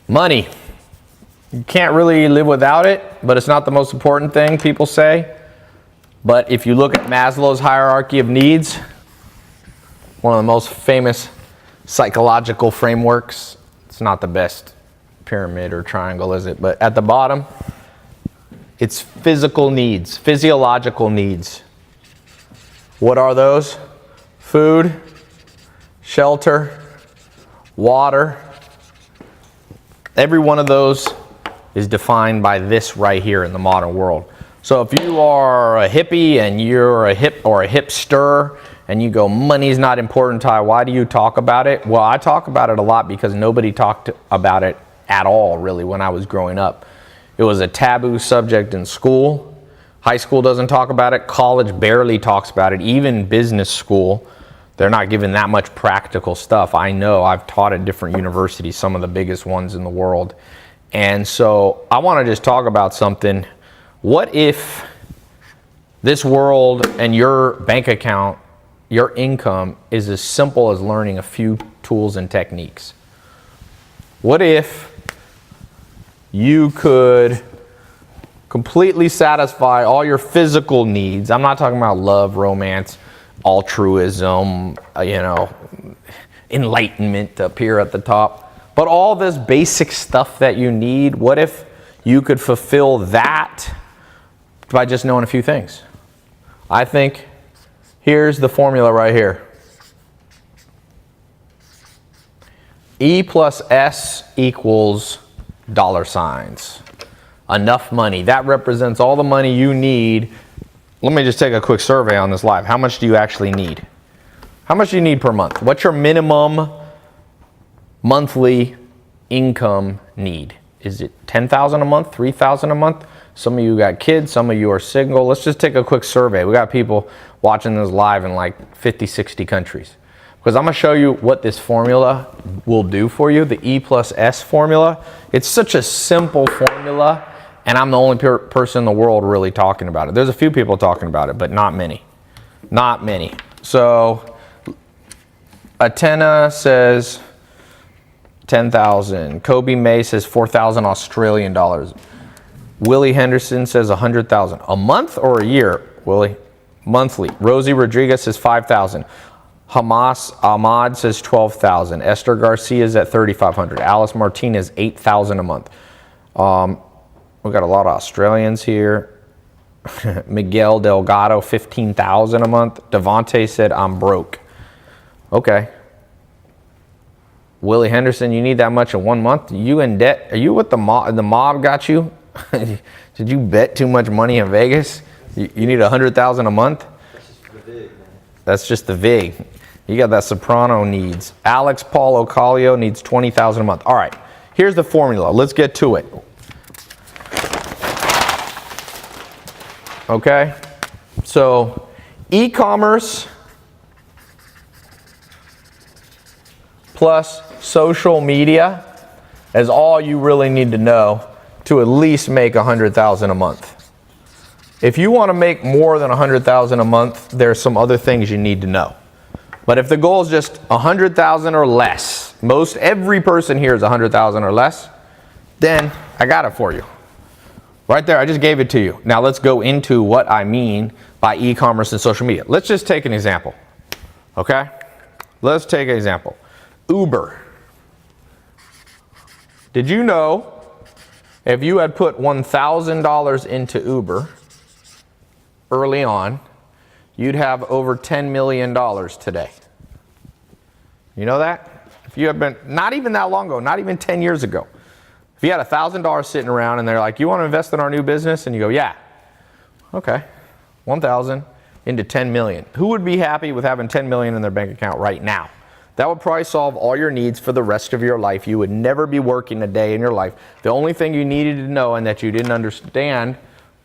Money. You can't really live without it, but it's not the most important thing, people say. But if you look at Maslow's hierarchy of needs, one of the most famous psychological frameworks, it's not the best pyramid or triangle, is it? But at the bottom, it's physical needs, physiological needs. What are those? Food, shelter, water. Every one of those is defined by this right here in the modern world. So if you are a hippie and you're a hipster and you go, money's not important, Ty, why do you talk about it? Well, I talk about it a lot because nobody talked about it at all, really, when I was growing up. It was a taboo subject in school. High school doesn't talk about it. College barely talks about it. Even business school, they're not given that much practical stuff. I know, I've taught at different universities, some of the biggest ones in the world. And so I want to just talk about something. What if this world and your bank account, your income is as simple as learning a few tools and techniques? What if you could completely satisfy all your physical needs? I'm not talking about love, romance, altruism, enlightenment up here at the top. But all this basic stuff that you need, what if you could fulfill that by just knowing a few things? I think here's the formula right here. E plus S equals dollar signs. Enough money. That represents all the money you need. Let me just take a quick survey on this live. How much do you actually need? How much do you need per month? What's your minimum monthly income need? Is it $10,000 a month, $3,000 a month? Some of you got kids, some of you are single. Let's just take a quick survey. We got people watching this live in like 50, 60 countries. Because I'm going to show you what this formula will do for you, the E plus S formula. It's such a simple formula, and I'm the only person in the world really talking about it. There's a few people talking about it, but not many. Not many. So Atena says 10,000. Kobe May says 4,000 Australian dollars. Willie Henderson says 100,000. A month or a year, Willie? Monthly. Rosie Rodriguez says 5,000. Hamas Ahmad says 12,000. Esther Garcia is at 3,500. Alice Martinez 8,000 a month. We've got a lot of Australians here. Miguel Delgado 15,000 a month. Devontae said I'm broke. Okay. Willie Henderson, you need that much in 1 month? You in debt? Are you with the mob? The mob got you? Did you bet too much money in Vegas? You need 100,000 a month? That's just the VIG, man. That's just the VIG. You got that soprano needs. Alex Paul Ocalio needs 20,000 a month. All right, here's the formula. Let's get to it. Okay, so e-commerce plus social media is all you really need to know to at least make 100,000 a month. If you want to make more than 100,000 a month, there's some other things you need to know. But if the goal is just 100,000 or less, every person here is 100,000 or less, then I got it for you. Right there, I just gave it to you. Now let's go into what I mean by e-commerce and social media. Let's just take an example, okay? Let's take an example. Uber. Did you know if you had put $1,000 into Uber early on, you'd have over $10 million today? You know that? If you had been, not even that long ago, not even 10 years ago, if you had $1,000 sitting around and they're like, you want to invest in our new business? And you go, yeah. Okay. 1,000 into 10 million. Who would be happy with having 10 million in their bank account right now? That would probably solve all your needs for the rest of your life. You would never be working a day in your life. The only thing you needed to know and that you didn't understand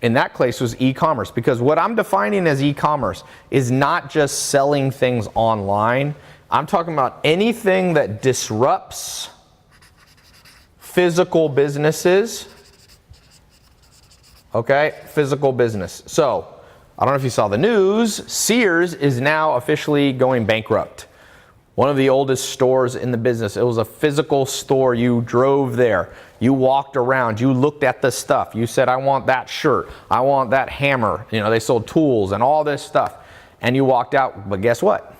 in that case was e-commerce. Because what I'm defining as e-commerce is not just selling things online. I'm talking about anything that disrupts physical businesses. Okay, physical business. So, I don't know if you saw the news, Sears is now officially going bankrupt. One of the oldest stores in the business. It was a physical store. You drove there. You walked around. You looked at the stuff. You said, I want that shirt. I want that hammer. You know, they sold tools and all this stuff. And you walked out. But guess what?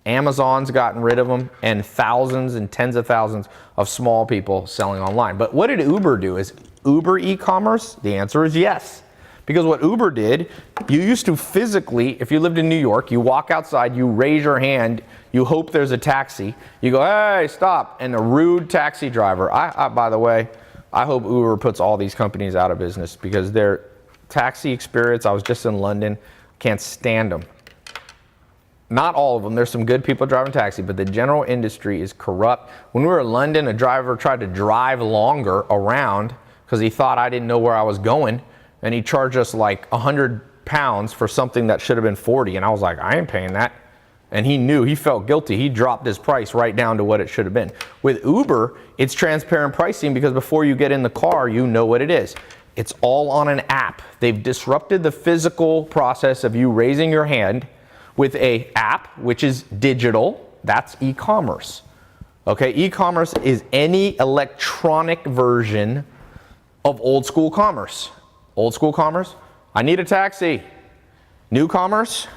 Amazon's gotten rid of them, and thousands and tens of thousands of small people selling online. But what did Uber do? Is Uber e-commerce? The answer is yes. Because what Uber did, you used to physically, if you lived in New York, you walk outside, you raise your hand, you hope there's a taxi, you go, hey, stop, and a rude taxi driver. By the way, I hope Uber puts all these companies out of business because their taxi experience, I was just in London, can't stand them. Not all of them. There's some good people driving taxi, but the general industry is corrupt. When we were in London, a driver tried to drive longer around because he thought I didn't know where I was going, and he charged us like £100 for something that should have been 40, and I was like, I ain't paying that. And he knew, he felt guilty. He dropped his price right down to what it should have been. With Uber, it's transparent pricing because before you get in the car, you know what it is. It's all on an app. They've disrupted the physical process of you raising your hand with an app, which is digital. That's e-commerce. Okay, e-commerce is any electronic version of old school commerce. Old school commerce, I need a taxi. New commerce,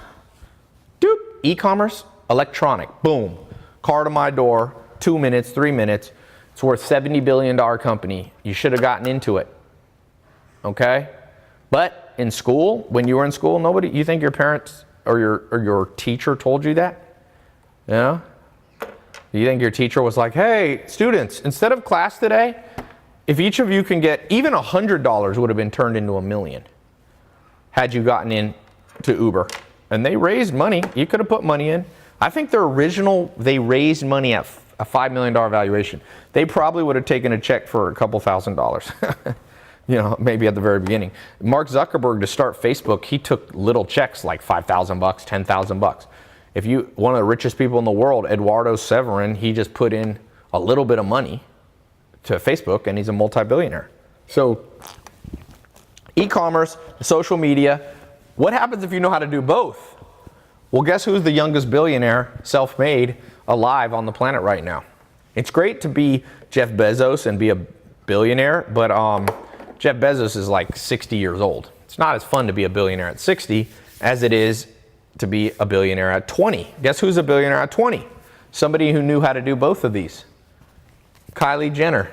doop, e-commerce, electronic, boom. Car to my door, 2 minutes, 3 minutes. It's worth $70 billion company. You should have gotten into it. Okay? But in school, when you were in school, nobody, you think your parents or your teacher told you that? Yeah? You think your teacher was like, hey, students, instead of class today, if each of you can get even $100 would have been turned into $1 million had you gotten in to Uber. And they raised money. You could have put money in. I think they raised money at a $5 million valuation. They probably would have taken a check for a couple $1,000s. You know, maybe at the very beginning. Mark Zuckerberg, to start Facebook, he took little checks like $5,000, $10,000. One of the richest people in the world, Eduardo Severin, he just put in a little bit of money to Facebook and he's a multi-billionaire. So e-commerce, social media, what happens if you know how to do both? Well, guess who's the youngest billionaire, self-made, alive on the planet right now? It's great to be Jeff Bezos and be a billionaire, but Jeff Bezos is like 60 years old. It's not as fun to be a billionaire at 60 as it is to be a billionaire at 20. Guess who's a billionaire at 20? Somebody who knew how to do both of these. Kylie Jenner.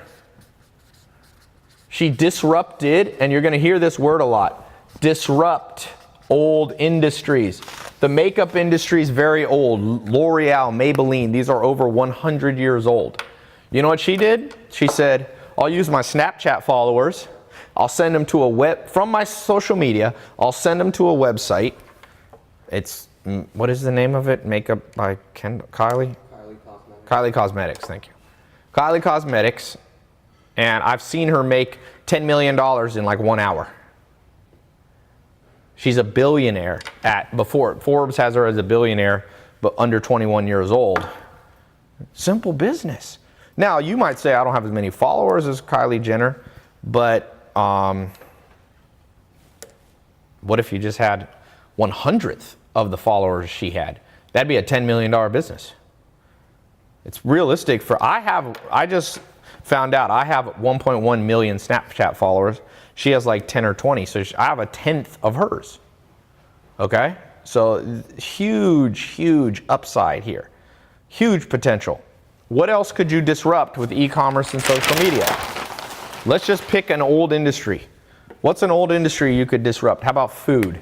She disrupted, and you're going to hear this word a lot, disrupt old industries. The makeup industry is very old. L'Oreal, Maybelline, these are over 100 years old. You know what she did? She said, I'll use my Snapchat followers. I'll send them to from my social media, I'll send them to a website. It's, what is the name of it? Makeup by Kylie? Kylie Cosmetics. Kylie Cosmetics, thank you. Kylie Cosmetics, and I've seen her make $10 million in like 1 hour. She's a billionaire before Forbes has her as a billionaire, but under 21 years old. Simple business. Now, you might say, I don't have as many followers as Kylie Jenner, but what if you just had 1/100th of the followers she had? That'd be a $10 million business. It's realistic I just found out I have 1.1 million Snapchat followers. She has like 10 or 20, so I have 1/10 of hers. Okay? So huge upside here. Huge potential. What else could you disrupt with e-commerce and social media? Let's just pick an old industry. What's an old industry you could disrupt? How about food?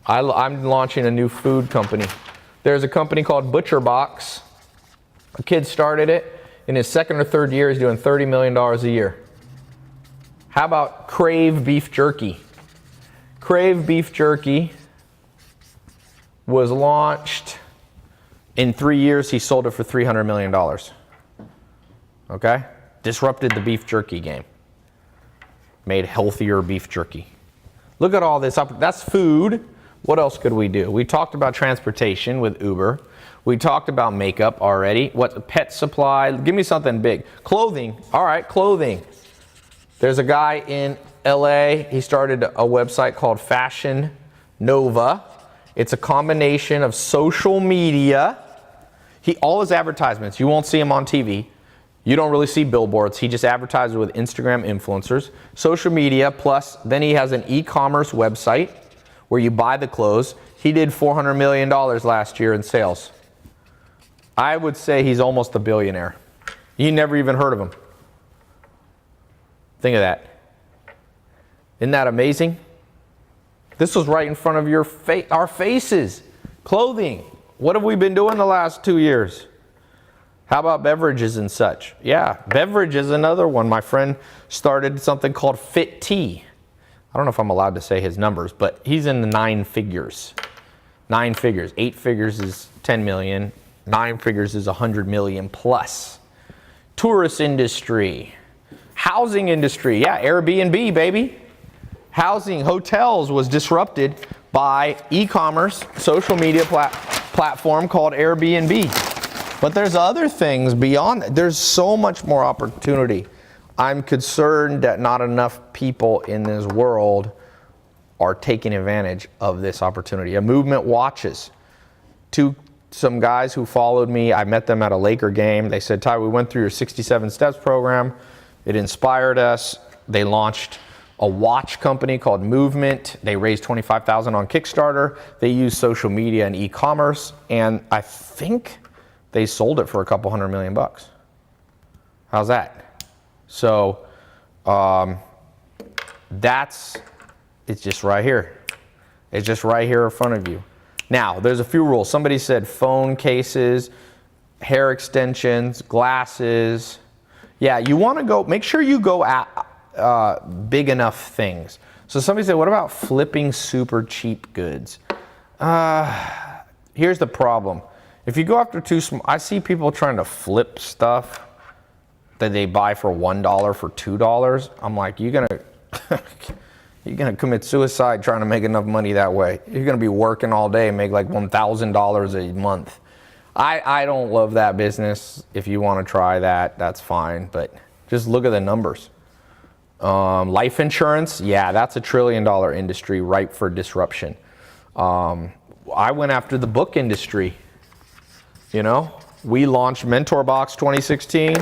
I'm launching a new food company. There's a company called ButcherBox. A kid started it. In his second or third year, he's doing $30 million a year. How about Crave Beef Jerky? Crave Beef Jerky was launched. In 3 years, he sold it for $300 million. Okay? Disrupted the beef jerky game. Made healthier beef jerky. Look at all this. That's food. What else could we do? We talked about transportation with Uber. We talked about makeup already. What, pet supply? Give me something big. Clothing. All right, clothing. There's a guy in LA. He started a website called Fashion Nova. It's a combination of social media All his advertisements, you won't see him on TV. You don't really see billboards. He just advertises with Instagram influencers, social media, plus then he has an e-commerce website where you buy the clothes. He did $400 million last year in sales. I would say he's almost a billionaire. You never even heard of him. Think of that. Isn't that amazing? This was right in front of our faces. Clothing. What have we been doing the last 2 years? How about beverages and such? Yeah, beverage is another one. My friend started something called Fit Tea. I don't know if I'm allowed to say his numbers, but he's in the 9 figures. 9 figures. 8 figures is 10 million. 9 figures is 100 million plus. Tourist industry. Housing industry. Yeah, Airbnb, baby. Housing, hotels was disrupted by e-commerce, social media platform called Airbnb. But there's other things beyond that. There's so much more opportunity. I'm concerned that not enough people in this world are taking advantage of this opportunity. A Movement watches. Some guys who followed me, I met them at a Laker game. They said, Ty, we went through your 67 Steps program. It inspired us. They launched a watch company called Movement. They raised $25,000 on Kickstarter. They used social media and e-commerce, and I think they sold it for a couple $100 million. How's that? So it's just right here. It's just right here in front of you. Now, there's a few rules. Somebody said phone cases, hair extensions, glasses. Yeah, you want to go, make sure you go at big enough things. So somebody said, what about flipping super cheap goods? Here's the problem. If you go after too small, I see people trying to flip stuff that they buy for $1 for $2. I'm like, you're gonna commit suicide trying to make enough money that way. You're gonna be working all day and make like $1,000 a month. I don't love that business. If you want to try that, that's fine. But just look at the numbers. Life insurance, yeah, that's $1 trillion industry ripe for disruption. I went after the book industry. You know, we launched MentorBox 2016.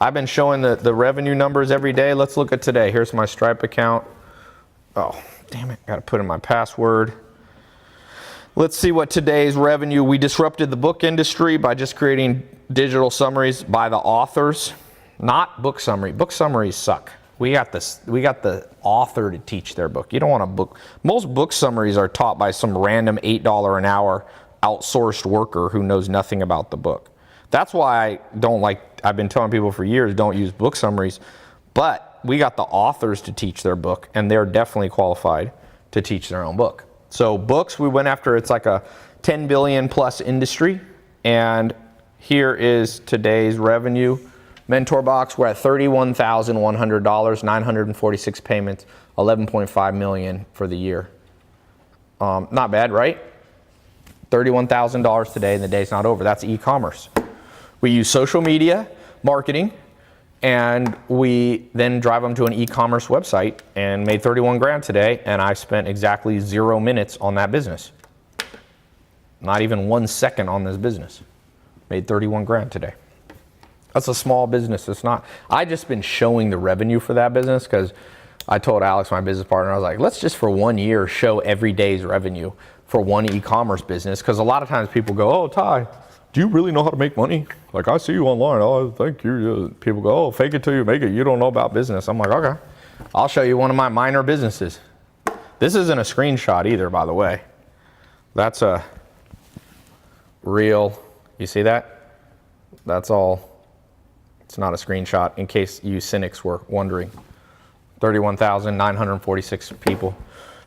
I've been showing the revenue numbers every day. Let's look at today. Here's my Stripe account. Oh, damn it. Got to put in my password. Let's see what today's revenue. We disrupted the book industry by just creating digital summaries by the authors, not book summary. Book summaries suck. We got the author to teach their book. You don't want a book. Most book summaries are taught by some random $8 an hour outsourced worker who knows nothing about the book. That's why I've been telling people for years, don't use book summaries, but we got the authors to teach their book, and they're definitely qualified to teach their own book. So books, we went after, it's like a 10 billion plus industry, and here is today's revenue. MentorBox, we're at $31,100, 946 payments, 11.5 million for the year. Not bad, right? $31,000 today, and the day's not over. That's e-commerce. We use social media marketing, and we then drive them to an e-commerce website and made 31 grand today, and I spent exactly 0 minutes on that business. Not even 1 second on this business. Made 31 grand today. That's a small business. It's not. I just been showing the revenue for that business because I told Alex, my business partner, I was like, let's just for 1 year show every day's revenue for one e-commerce business, because a lot of times people go, oh, Ty, do you really know how to make money? Like, I see you online. Oh, thank you. People go, oh, fake it till you make it. You don't know about business. I'm like, okay, I'll show you one of my minor businesses. This isn't a screenshot either, by the way. That's a real, you see that? That's all. It's not a screenshot, in case you cynics were wondering. 31,946 people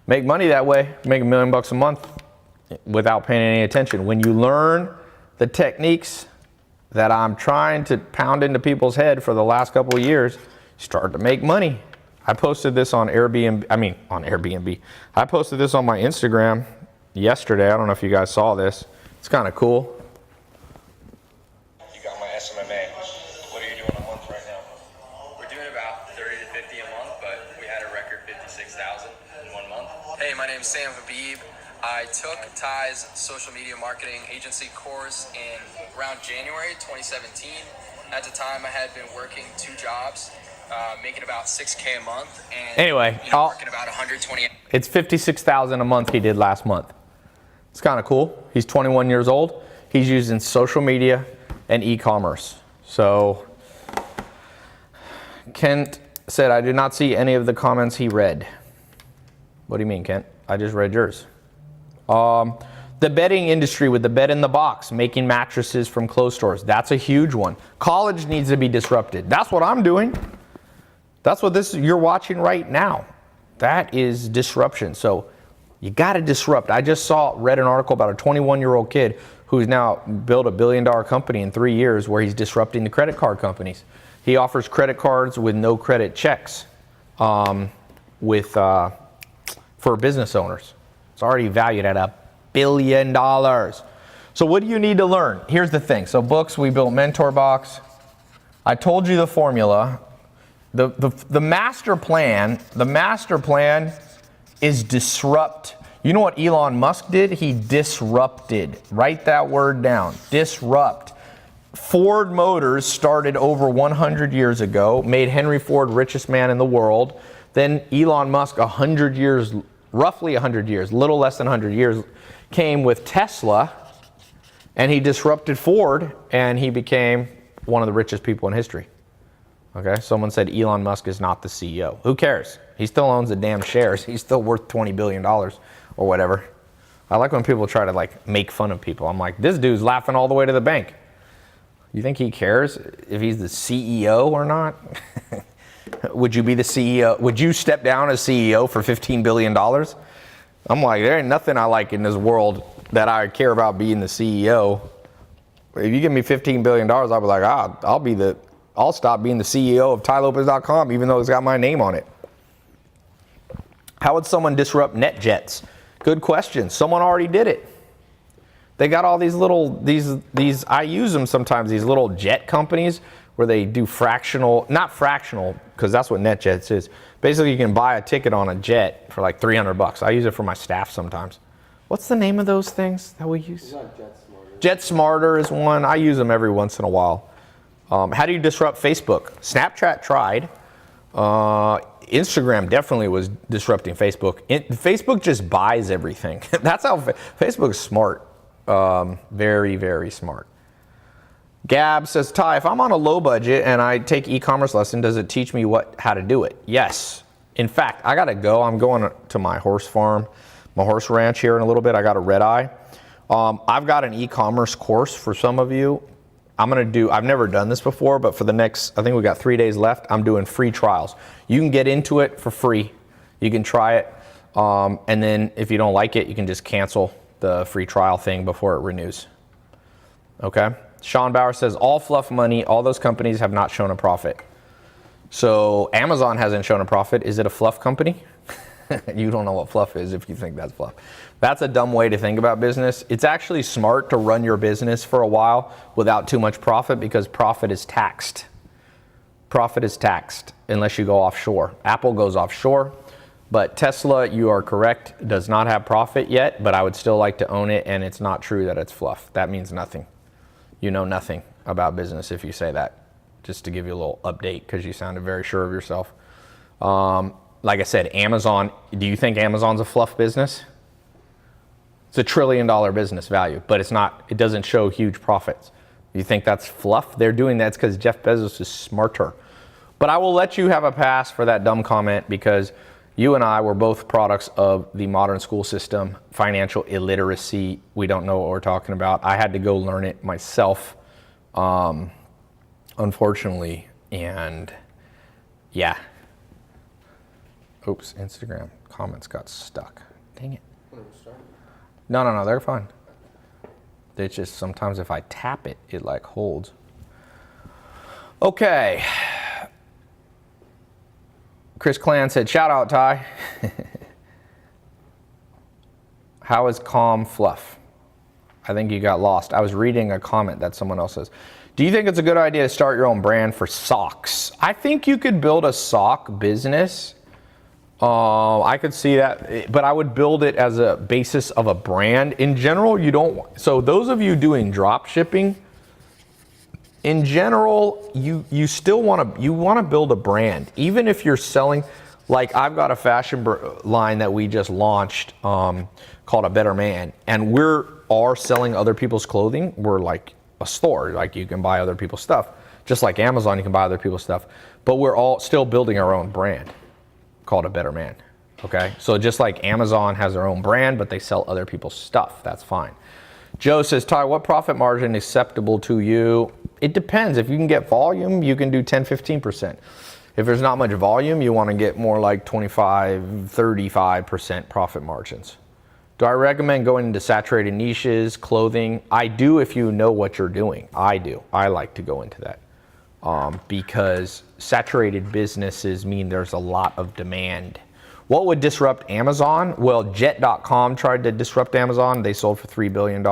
make money that way, make $1 million a month without paying any attention. When you learn the techniques that I'm trying to pound into people's head for the last couple of years, you start to make money. I posted this on Airbnb. I posted this on my Instagram yesterday. I don't know if you guys saw this. It's kind of cool. You got my SMMA. What are you doing a month right now? We're doing about 30 to 50 a month, but we had a record 56,000 in 1 month. Hey, my name's Sam Habib. I took Ty's social media marketing agency course in around January 2017. At the time, I had been working 2 jobs, making about $6K a month, and Anyway, working about 120. It's $56,000 a month he did last month. It's kind of cool. He's 21 years old. He's using social media and e-commerce. So Kent said, I did not see any of the comments he read. What do you mean, Kent? I just read yours. The bedding industry with the bed in the box, making mattresses from clothes stores. That's a huge one. College needs to be disrupted. That's what I'm doing. That's what you're watching right now. That is disruption. So you got to disrupt. I just read an article about a 21-year-old kid who's now built $1 billion company in 3 years where he's disrupting the credit card companies. He offers credit cards with no credit checks for business owners. It's already valued at $1 billion. So what do you need to learn? Here's the thing. So books, we built MentorBox. I told you the formula. The master plan is disrupt. You know what Elon Musk did? He disrupted. Write that word down. Disrupt. Ford Motors started over 100 years ago, made Henry Ford richest man in the world. Then Elon Musk, roughly 100 years, little less than 100 years, came with Tesla, and he disrupted Ford, and he became one of the richest people in history. Okay, someone said Elon Musk is not the CEO. Who cares? He still owns the damn shares. He's still worth $20 billion or whatever. I like when people try to make fun of people. I'm like, this dude's laughing all the way to the bank. You think he cares if he's the CEO or not? Would you be the CEO? Would you step down as CEO for $15 billion? I'm like, there ain't nothing I like in this world that I care about being the CEO. If you give me $15 billion, I'll be like, I'll stop being the CEO of TyLopez.com, even though it's got my name on it. How would someone disrupt NetJets? Good question. Someone already did it. They got all these I use them sometimes, these little jet companies where they do not fractional, because that's what NetJets is. Basically, you can buy a ticket on a jet for like $300. I use it for my staff sometimes. What's the name of those things that we use? JetSmarter is one. I use them every once in a while. How do you disrupt Facebook? Snapchat tried. Instagram definitely was disrupting Facebook. Facebook just buys everything. That's how Facebook's smart. Very, very smart. Gab says, Ty, if I'm on a low budget and I take e-commerce lesson, does it teach me how to do it? Yes. In fact, I got to go. I'm going to my horse farm, my horse ranch here in a little bit. I got a red eye. I've got an e-commerce course for some of you. I've never done this before, but for the next, I think we got 3 days left, I'm doing free trials. You can get into it for free. You can try it. And then if you don't like it, you can just cancel the free trial thing before it renews. Okay? Sean Bauer says, all fluff money, all those companies have not shown a profit. So Amazon hasn't shown a profit. Is it a fluff company? You don't know what fluff is if you think that's fluff. That's a dumb way to think about business. It's actually smart to run your business for a while without too much profit, because profit is taxed. Profit is taxed unless you go offshore. Apple goes offshore, but Tesla, you are correct, does not have profit yet, but I would still like to own it, and it's not true that it's fluff. That means nothing. You know nothing about business if you say that, just to give you a little update, because you sounded very sure of yourself. Like I said, Amazon, do you think Amazon's a fluff business? It's $1 trillion business value, but it doesn't show huge profits. You think that's fluff? They're doing that because Jeff Bezos is smarter. But I will let you have a pass for that dumb comment, because you and I were both products of the modern school system, financial illiteracy. We don't know what we're talking about. I had to go learn it myself, unfortunately. And yeah. Oops, Instagram comments got stuck. Dang it. No, they're fine. It's just sometimes if I tap it, it holds. Okay. Chris Clan said, shout out, Ty. How is calm fluff? I think you got lost. I was reading a comment that someone else says. Do you think it's a good idea to start your own brand for socks? I think you could build a sock business I could see that, but I would build it as a basis of a brand. In general, you don't. So those of you doing drop shipping, in general, you still want to build a brand, even if you're selling. Like I've got a fashion line that we just launched called A Better Man, and are selling other people's clothing. We're like a store, like you can buy other people's stuff, just like Amazon, you can buy other people's stuff. But we're all still building our own brand called A Better Man. Okay, so just like Amazon has their own brand, but they sell other people's stuff. That's fine. Joe says, Ty, what profit margin is acceptable to you? It depends. If you can get volume, you can do 10-15%. If there's not much volume, you want to get more like 25-35% profit margins. Do I recommend going into saturated niches, clothing? I do if you know what you're doing. I do. I like to go into that because saturated businesses mean there's a lot of demand. What would disrupt Amazon? Well, Jet.com tried to disrupt Amazon. They sold for $3 billion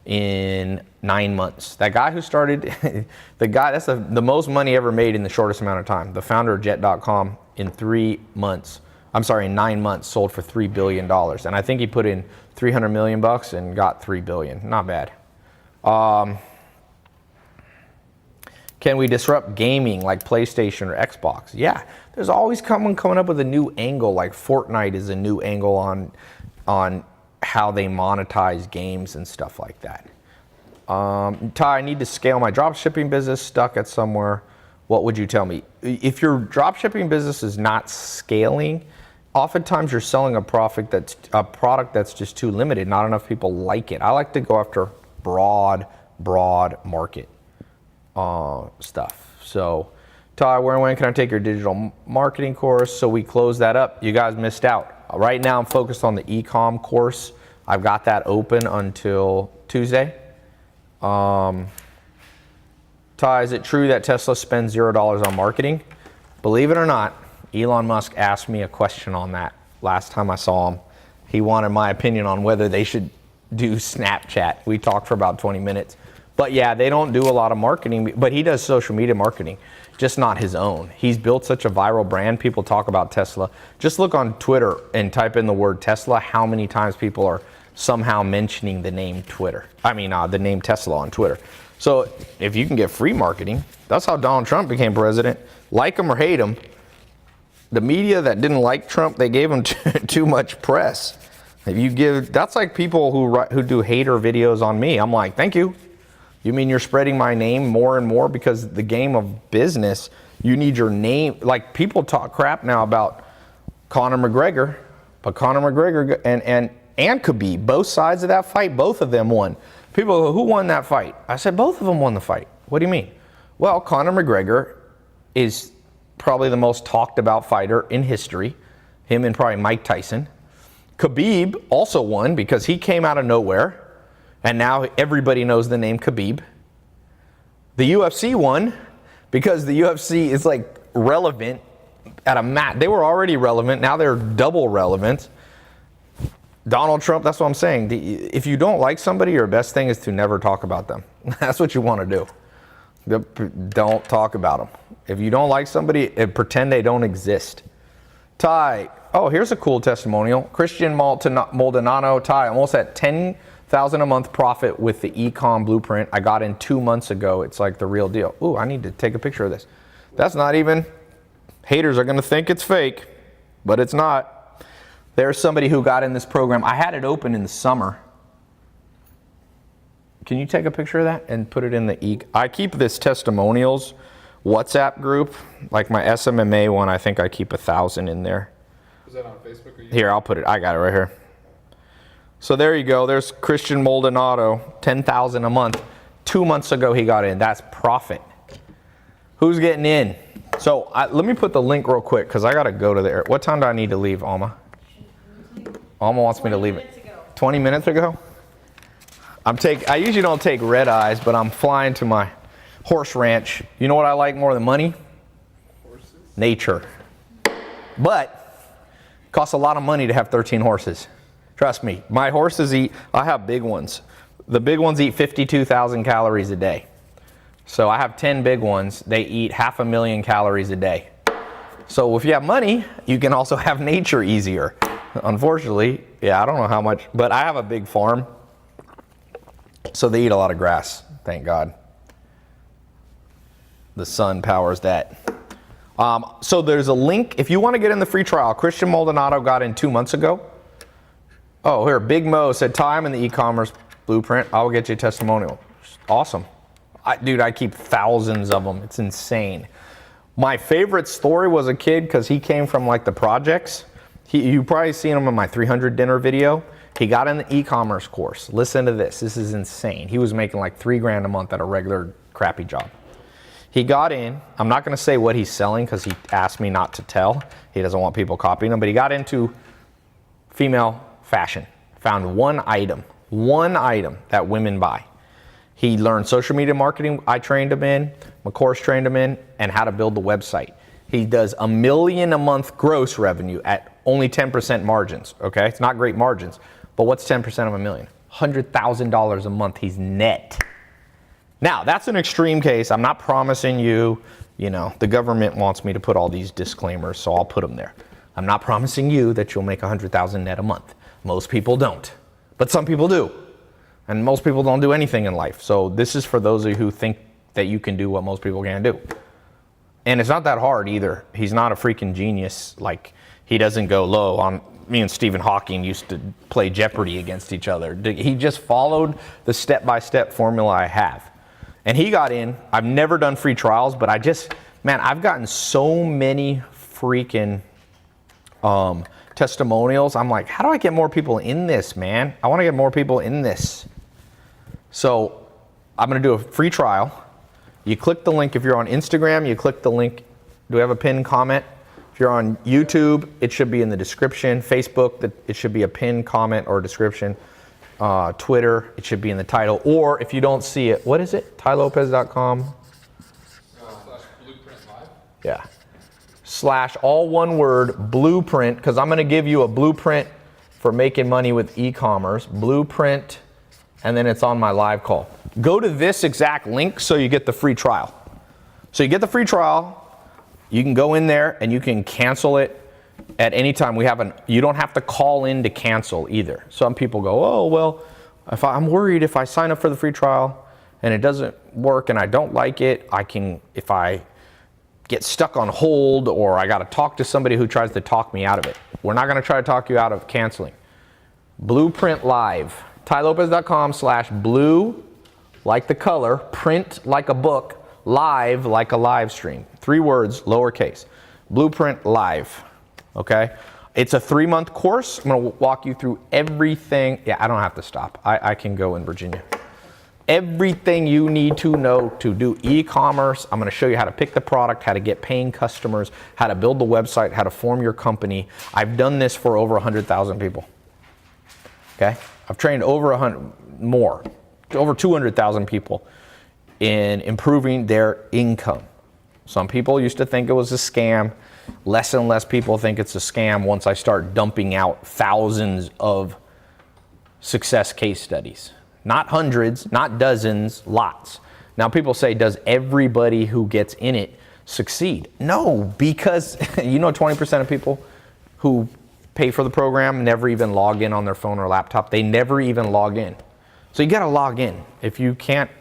in 9 months. That guy who started, that's the most money ever made in the shortest amount of time. The founder of Jet.com in 9 months, sold for $3 billion. And I think he put in 300 million bucks and got 3 billion. Not bad. Can we disrupt gaming like PlayStation or Xbox? Yeah, there's always someone coming up with a new angle, like Fortnite is a new angle on how they monetize games and stuff like that. Ty, I need to scale my drop shipping business, stuck at somewhere. What would you tell me? If your drop shipping business is not scaling, oftentimes you're selling a product that's just too limited. Not enough people like it. I like to go after broad market stuff. So, Ty, where and when can I take your digital marketing course? So we close that up. You guys missed out. Right now I'm focused on the e-com course. I've got that open until Tuesday. Ty, is it true that Tesla spends $0 on marketing? Believe it or not, Elon Musk asked me a question on that last time I saw him. He wanted my opinion on whether they should do Snapchat. We talked for about 20 minutes. But yeah, they don't do a lot of marketing, but he does social media marketing, just not his own. He's built such a viral brand. People talk about Tesla. Just look on Twitter and type in the word Tesla, how many times people are somehow mentioning the name the name Tesla on Twitter. So if you can get free marketing, that's how Donald Trump became president. Like him or hate him, the media that didn't like Trump, they gave him too much press. That's like people who do hater videos on me. I'm like, thank you. You mean you're spreading my name more and more? Because the game of business, you need your name. Like people talk crap now about Conor McGregor, but Conor McGregor and Khabib, both sides of that fight, both of them won. People go, who won that fight? I said, both of them won the fight. What do you mean? Well, Conor McGregor is probably the most talked about fighter in history. Him and probably Mike Tyson. Khabib also won because he came out of nowhere. And now everybody knows the name Khabib. The UFC won because the UFC is like relevant at a match. They were already relevant. Now they're double relevant. Donald Trump, that's what I'm saying. If you don't like somebody, your best thing is to never talk about them. That's what you want to do. Don't talk about them. If you don't like somebody, pretend they don't exist. Ty, here's a cool testimonial. Christian Maldonado, Ty, almost at 10,000 a month profit with the Ecom Blueprint I got in 2 months ago. It's like the real deal. Ooh, I need to take a picture of this. That's not even, haters are going to think it's fake, but it's not. There's somebody who got in this program. I had it open in the summer. Can you take a picture of that and put it in the I keep this testimonials WhatsApp group, like my SMMA one. I think I keep 1,000 in there. Is that on Facebook or YouTube? Here, I'll put it. I got it right here. So there you go. There's Christian Maldonado, 10,000 a month. 2 months ago he got in. That's profit. Who's getting in? So let me put the link real quick because I got to go to the air. What time do I need to leave, Alma? Alma wants me to leave it. 20 minutes ago? I usually don't take red eyes, but I'm flying to my horse ranch. You know what I like more than money? Horses? Nature. But it costs a lot of money to have 13 horses. Trust me, my horses I have big ones. The big ones eat 52,000 calories a day. So I have 10 big ones. They eat 500,000 calories a day. So if you have money, you can also have nature easier. Unfortunately, yeah, I don't know how much, but I have a big farm. So they eat a lot of grass, thank God. The sun powers that. So there's a link. If you want to get in the free trial, Christian Maldonado got in 2 months ago. Oh, here, Big Mo said, time in the e-commerce blueprint. I'll get you a testimonial. Awesome. Dude, I keep thousands of them. It's insane. My favorite story was a kid, because he came from like the projects. You probably seen him in my 300 dinner video. He got in the e-commerce course. Listen to this. This is insane. He was making like $3,000 a month at a regular crappy job. He got in. I'm not going to say what he's selling because he asked me not to tell. He doesn't want people copying him. But he got into female fashion. Found one item that women buy. He learned social media marketing. I trained him in. My course trained him in, and how to build the website. He does $1 million a month gross revenue at only 10% margins. Okay, it's not great margins, but what's 10% of $1 million? $100,000 a month. He's net. Now, that's an extreme case. I'm not promising you, the government wants me to put all these disclaimers, so I'll put them there. I'm not promising you that you'll make $100,000 net a month. Most people don't, but some people do. And most people don't do anything in life. So this is for those of you who think that you can do what most people can't do. And it's not that hard either. He's not a freaking genius. Like, he doesn't go low on. Me and Stephen Hawking used to play Jeopardy against each other. He just followed the step-by-step formula I have. And he got in. I've never done free trials, but I've gotten so many freaking testimonials. I'm like, how do I get more people in this, man? I want to get more people in this. So I'm going to do a free trial. You click the link. If you're on Instagram, you click the link. Do we have a pinned comment? If you're on YouTube, it should be in the description. Facebook, it should be a pinned comment or description. Twitter, it should be in the title. Or if you don't see it, what is it? TyLopez.com. /blueprint live. Yeah. / all one word, blueprint, because I'm going to give you a blueprint for making money with e-commerce. Blueprint, and then it's on my live call. Go to this exact link so you get the free trial. So you get the free trial. You can go in there and you can cancel it at any time. You don't have to call in to cancel either. Some people go, oh, well, I'm worried if I sign up for the free trial and it doesn't work and I don't like it, if I get stuck on hold or I got to talk to somebody who tries to talk me out of it. We're not going to try to talk you out of canceling. Blueprint Live. TyLopez.com / blue, like the color, print like a book, live like a live stream. 3 words, lowercase. Blueprint Live. Okay? It's a 3-month course. I'm going to walk you through everything. Yeah, I don't have to stop. I can go in Virginia. Everything you need to know to do e-commerce. I'm going to show you how to pick the product, how to get paying customers, how to build the website, how to form your company. I've done this for over 100,000 people. Okay? I've trained over 200,000 people in improving their income. Some people used to think it was a scam. Less and less people think it's a scam once I start dumping out thousands of success case studies. Not hundreds, not dozens, lots. Now people say, does everybody who gets in it succeed? No, because 20% of people who pay for the program never even log in on their phone or laptop. They never even log in. So you got to log in. If you can't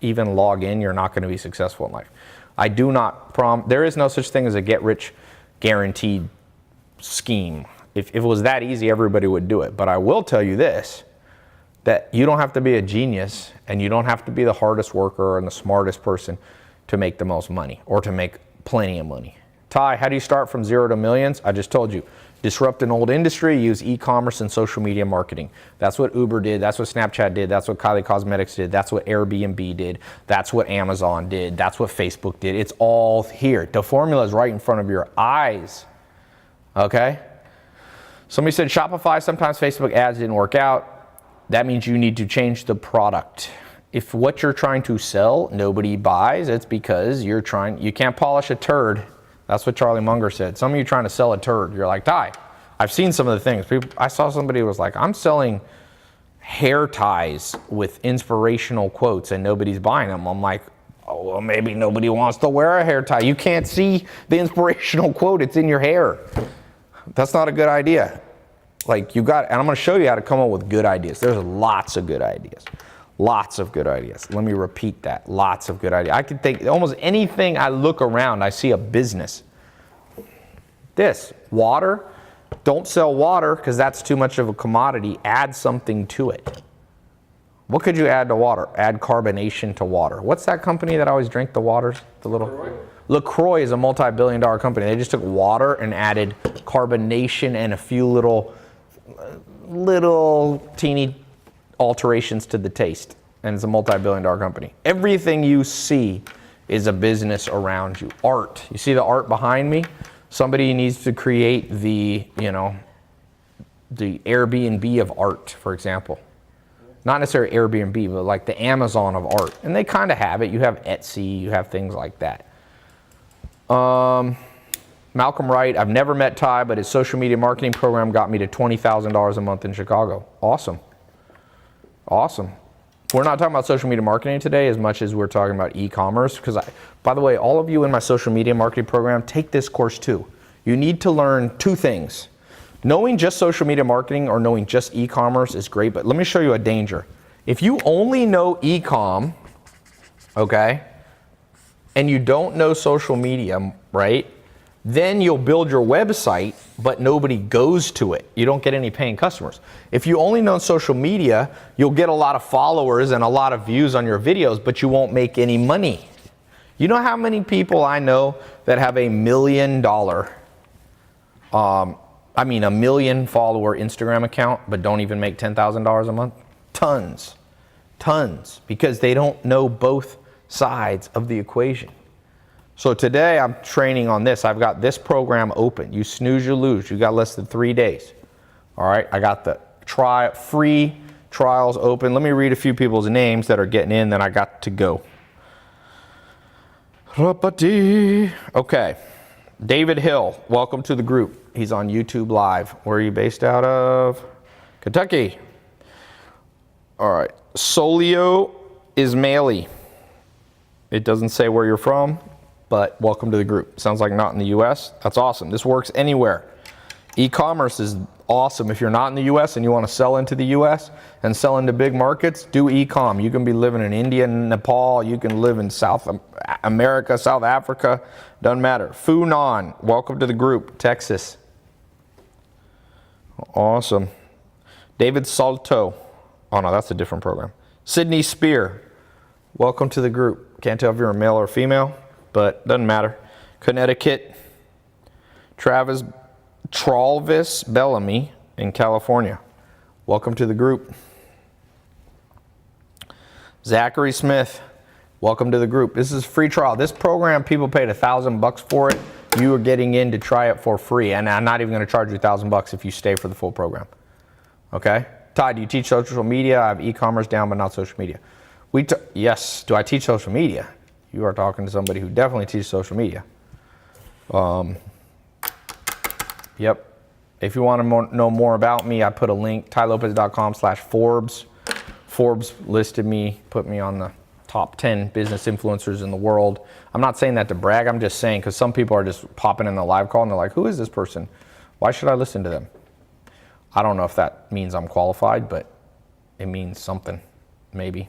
even log in, you're not going to be successful in life. I do not there is no such thing as a get rich guaranteed scheme. If it was that easy, everybody would do it. But I will tell you this, that you don't have to be a genius and you don't have to be the hardest worker and the smartest person to make the most money or to make plenty of money. Ty, how do you start from 0 to millions? I just told you. Disrupt an old industry, use e-commerce and social media marketing. That's what Uber did. That's what Snapchat did. That's what Kylie Cosmetics did. That's what Airbnb did. That's what Amazon did. That's what Facebook did. It's all here. The formula is right in front of your eyes. Okay? Somebody said Shopify, sometimes Facebook ads didn't work out. That means you need to change the product. If what you're trying to sell, nobody buys, it's because you can't polish a turd. That's what Charlie Munger said. Some of you trying to sell a turd. You're like, Ty, I've seen some of the things. I saw somebody who was like, I'm selling hair ties with inspirational quotes and nobody's buying them. I'm like, Oh, well, maybe nobody wants to wear a hair tie. You can't see the inspirational quote. It's in your hair. That's not a good idea. Like and I'm going to show you how to come up with good ideas. There's lots of good ideas. Lots of good ideas. Let me repeat that. Lots of good ideas. I can think almost anything I look around, I see a business. This, water. Don't sell water because that's too much of a commodity. Add something to it. What could you add to water? Add carbonation to water. What's that company that always drink the waters? The little LaCroix is a multi-billion-dollar company. They just took water and added carbonation and a few little teeny alterations to the taste. And it's a multi-billion-dollar company. Everything you see is a business around you. Art. You see the art behind me? Somebody needs to create the Airbnb of art, for example. Not necessarily Airbnb, but like the Amazon of art. And they kind of have it. You have Etsy, you have things like that. Malcolm Wright, I've never met Ty, but his social media marketing program got me to $20,000 a month in Chicago. Awesome. Awesome. We're not talking about social media marketing today as much as we're talking about e-commerce. Because, by the way, all of you in my social media marketing program, take this course too. You need to learn two things. Knowing just social media marketing or knowing just e-commerce is great, but let me show you a danger. If you only know e-com, okay, and you don't know social media, right, then you'll build your website, but nobody goes to it. You don't get any paying customers. If you only know social media, you'll get a lot of followers and a lot of views on your videos, but you won't make any money. You know how many people I know that have $1 million, a million follower Instagram account, but don't even make $10,000 a month? Tons, because they don't know both sides of the equation. So today I'm training on this. I've got this program open. You snooze, you lose. You got less than 3 days. All right, I got the free trials open. Let me read a few people's names that are getting in, then I got to go. Okay, David Hill, welcome to the group. He's on YouTube Live. Where are you based out of? Kentucky. All right, Solio Ismaili. It doesn't say where you're from, but welcome to the group. Sounds like not in the US. That's awesome. This works anywhere. E-commerce is awesome. If you're not in the US and you want to sell into the US and sell into big markets, do e-com. You can be living in India and Nepal. You can live in South America, South Africa. Doesn't matter. Funan, welcome to the group. Texas. Awesome. David Salto. Oh no, that's a different program. Sydney Spear, welcome to the group. Can't tell if you're a male or female, but doesn't matter. Connecticut. Travis Bellamy in California. Welcome to the group. Zachary Smith, welcome to the group. This is free trial. This program, people paid $1,000 for it. You are getting in to try it for free, and I'm not even going to charge you $1,000 if you stay for the full program. Okay? Ty, do you teach social media? I have e-commerce down, but not social media. Yes. Do I teach social media? You are talking to somebody who definitely teaches social media. Yep. If you want to know more about me, I put a link, tylopez.com/Forbes. Forbes listed me, put me on the top 10 business influencers in the world. I'm not saying that to brag. I'm just saying because some people are just popping in the live call and they're like, who is this person? Why should I listen to them? I don't know if that means I'm qualified, but it means something, maybe.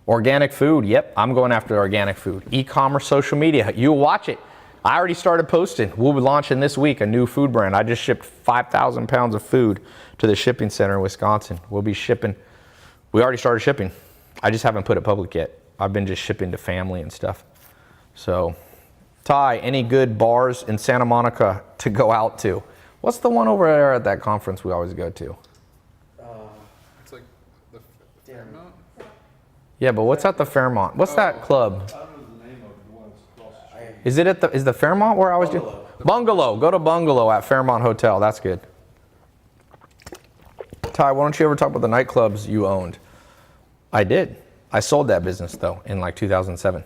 Organic food. Yep, I'm going after organic food. E-commerce, social media. You watch it. I already started posting. We'll be launching this week a new food brand. I just shipped 5,000 pounds of food to the shipping center in Wisconsin. We'll be shipping. We already started shipping. I just haven't put it public yet. I've been just shipping to family and stuff. So, Ty, any good bars in Santa Monica to go out to? What's the one over there at that conference we always go to? It's like the Fairmont. Yeah, but what's at the Fairmont? What's that club? Is the Fairmont where I was doing? Bungalow. Go to Bungalow at Fairmont Hotel. That's good. Ty, why don't you ever talk about the nightclubs you owned? I did. I sold that business though in like 2007.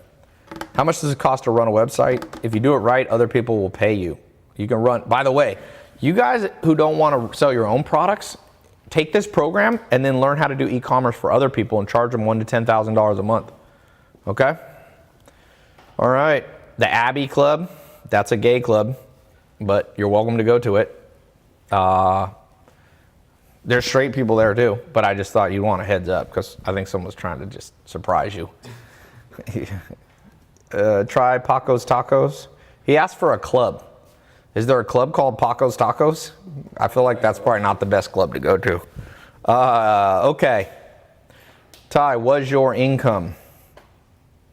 How much does it cost to run a website? If you do it right, other people will pay you. You can run. By the way, you guys who don't want to sell your own products, take this program and then learn how to do e-commerce for other people and charge them $1,000 to $10,000 a month. Okay? All right. The Abbey Club, that's a gay club, but you're welcome to go to it. There's straight people there too, but I just thought you'd want a heads up because I think someone's trying to just surprise you. Try Paco's Tacos. He asked for a club. Is there a club called Paco's Tacos? I feel like that's probably not the best club to go to. Okay. Ty, was your income?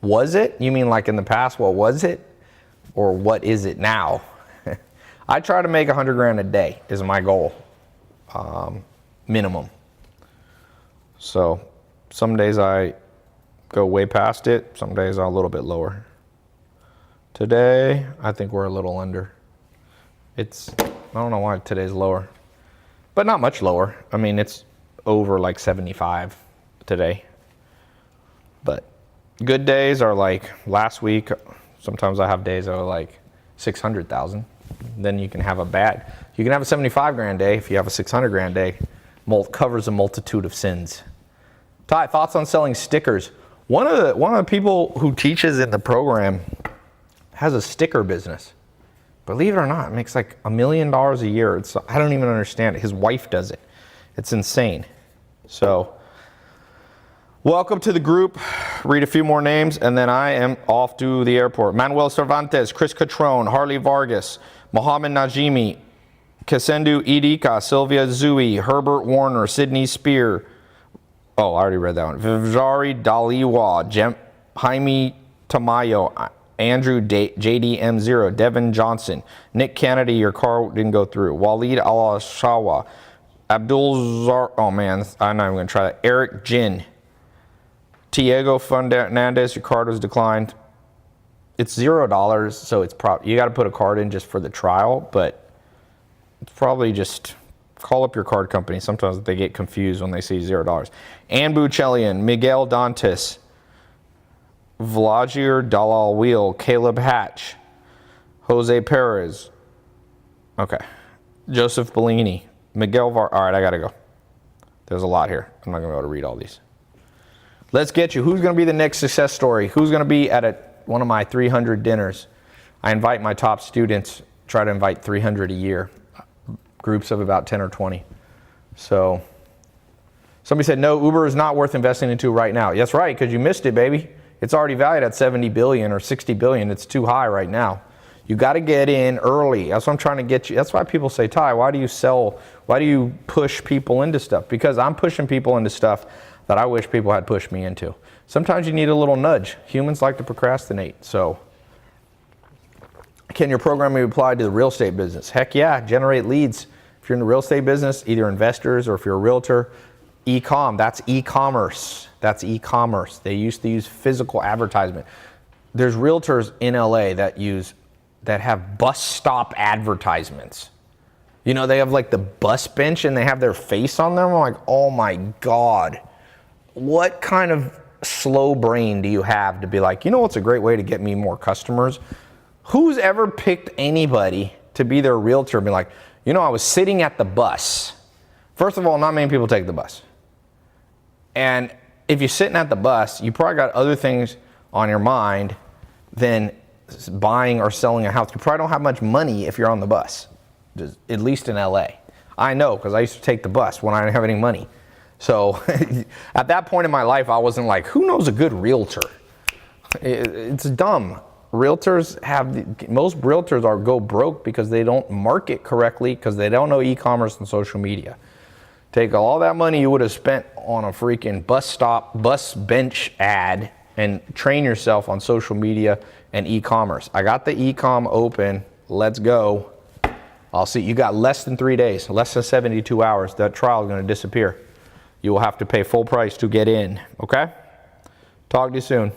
Was it? You mean like in the past, what was it? Or what is it now? I try to make 100 grand a day is my goal. Minimum. So some days I go way past it. Some days I'm a little bit lower. Today, I think we're a little under. I don't know why today's lower, but not much lower. I mean, it's over like 75 today. But good days are like last week. Sometimes I have days that are like 600,000. Then you can have you can have a 75 grand day if you have a 600 grand day. Covers a multitude of sins. Ty, thoughts on selling stickers? One of the people who teaches in the program has a sticker business. Believe it or not, it makes like $1 million a year. I don't even understand it. His wife does it. It's insane. So, welcome to the group. Read a few more names, and then I am off to the airport. Manuel Cervantes, Chris Catrone, Harley Vargas, Mohammed Najimi, Kasendu Idika, Sylvia Zui, Herbert Warner, Sydney Spear. Oh, I already read that one. Vijari Daliwa, Jaime Tamayo, Andrew JDM0, Devin Johnson, Nick Kennedy, your car didn't go through. Walid Al-Shawa, Abdul Zar, oh man, I'm not even going to try that. Eric Jin, Diego Fernandez, your card was declined. It's $0, so it's you got to put a card in just for the trial, but it's probably just call up your card company. Sometimes they get confused when they see $0. Ann Buchelian, Miguel Dantes, Vladir Dalal Wheel, Caleb Hatch, Jose Perez. Okay. Joseph Bellini, Miguel All right, I got to go. There's a lot here. I'm not going to be able to read all these. Let's get you. Who's going to be the next success story? Who's going to be at one of my 300 dinners? I invite my top students, try to invite 300 a year, groups of about 10 or 20. So somebody said, no, Uber is not worth investing into right now. That's right, because you missed it, baby. It's already valued at 70 billion or 60 billion. It's too high right now. You got to get in early. That's what I'm trying to get you. That's why people say, Ty, why do you push people into stuff? Because I'm pushing people into stuff that I wish people had pushed me into. Sometimes you need a little nudge. Humans like to procrastinate. So can your program be applied to the real estate business? Heck yeah, generate leads. If you're in the real estate business, either investors or if you're a realtor, that's e-commerce. That's e-commerce. They used to use physical advertisement. There's realtors in LA that have bus stop advertisements. You know, they have like the bus bench and they have their face on them. I'm like, oh my God. What kind of slow brain do you have to be like, you know what's a great way to get me more customers? Who's ever picked anybody to be their realtor and be like, you know, I was sitting at the bus. First of all, not many people take the bus. And if you're sitting at the bus, you probably got other things on your mind than buying or selling a house. You probably don't have much money if you're on the bus, at least in LA. I know, because I used to take the bus when I didn't have any money. So at that point in my life, I wasn't like, who knows a good realtor? It's dumb. Most realtors go broke because they don't market correctly, because they don't know e-commerce and social media. Take all that money you would have spent on a freaking bus bench ad and train yourself on social media and e-commerce. I got the e-com open. Let's go. I'll see. You got less than 3 days, less than 72 hours. That trial is going to disappear. You will have to pay full price to get in. Okay? Talk to you soon.